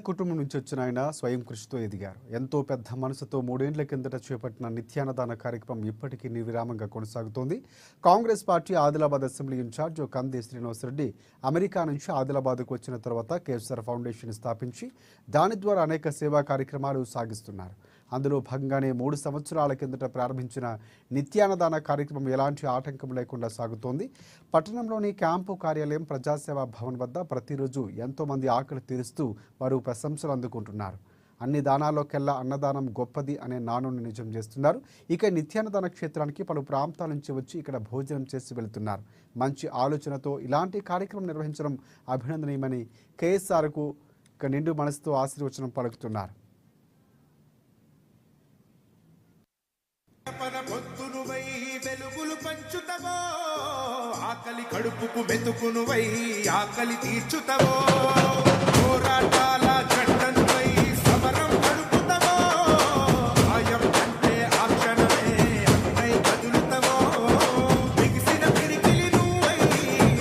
కుటుంబం నుంచి వచ్చిన ఆయన స్వయం కృషితో ఎదిగారు. ఎంతో పెద్ద మనసుతో 3 ఏళ్ల కిందట చేపట్టిన నిత్యాన్నదాన కార్యక్రమం ఇప్పటికీ నిర్విరామంగా కొనసాగుతోంది. Congress party Adilabad assembly incharge Kandi Srinivasareddy America నుంచి ఆదిలాబాద్కు వచ్చిన తర్వాత కేసీఆర్ ఫౌండేషన్ స్థాపించి దాని ద్వారా అనేక సేవా కార్యక్రమాలు సాగిస్తున్నారు. అందులో భాగంగానే 3 సంవత్సరాల కిందట ప్రారంభించిన నిత్యాన్నదాన కార్యక్రమం ఎలాంటి ఆటంకం లేకుండా సాగుతోంది. పట్టణంలోని క్యాంపు కార్యాలయం ప్రజాసేవా భవన్ వద్ద ప్రతిరోజు ఎంతోమంది ఆకలి తీరుస్తూ వారు ప్రశంసలు అందుకుంటున్నారు. అన్ని దానాల్లోకెల్లా అన్నదానం గొప్పది అనే నానుని నిజం చేస్తున్నారు. ఇక నిత్యాన్నదాన క్షేత్రానికి పలు ప్రాంతాల నుంచి వచ్చి ఇక్కడ భోజనం చేసి వెళుతున్నారు. మంచి ఆలోచనతో ఇలాంటి కార్యక్రమం నిర్వహించడం అభినందనీయమని కేఎస్ఆర్కు నిండు మనసుతో ఆశీర్వచనం పలుకుతున్నారు. వెలుగులు పంచుతవో ఆకలి కడుపుకు వెతుకునువై ఆకలి తీర్చుతవో పోరాటాల జట్టనువై సమరం గడుపుతవో ఆయం అంటే ఆ క్షణమే అన్నై కదులుతవో బిగిసిన పిడికిలి నువ్వై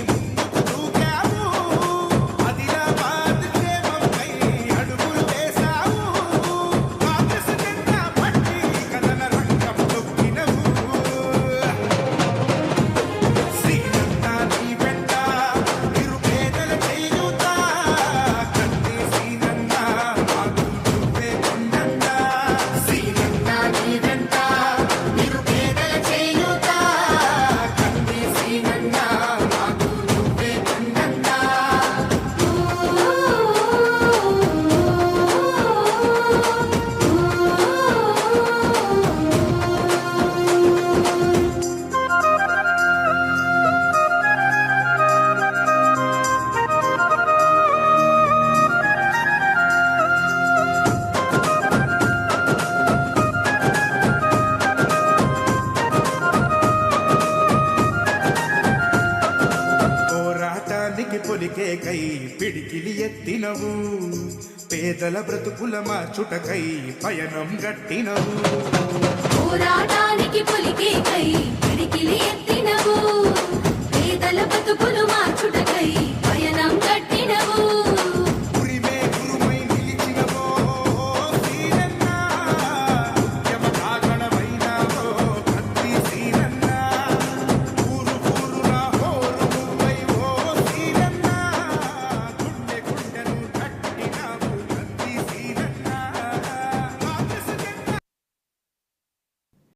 ముందుకు దూకావు ఆదిలాబాద్ క్షేమంపై అడుగులు వేశావు కాంగ్రెస్ జెండా పట్టి కథన రంగం తొక్కినవు పొలికే కై పిడికిలి ఎత్తినవు పేదల బ్రతుకుల మార్చుటకై పయనం గట్టినవు పోరాటానికి పొలికే కై పిడికిలి ఎత్తినవు పేదల బ్రతుకులు మార్చుట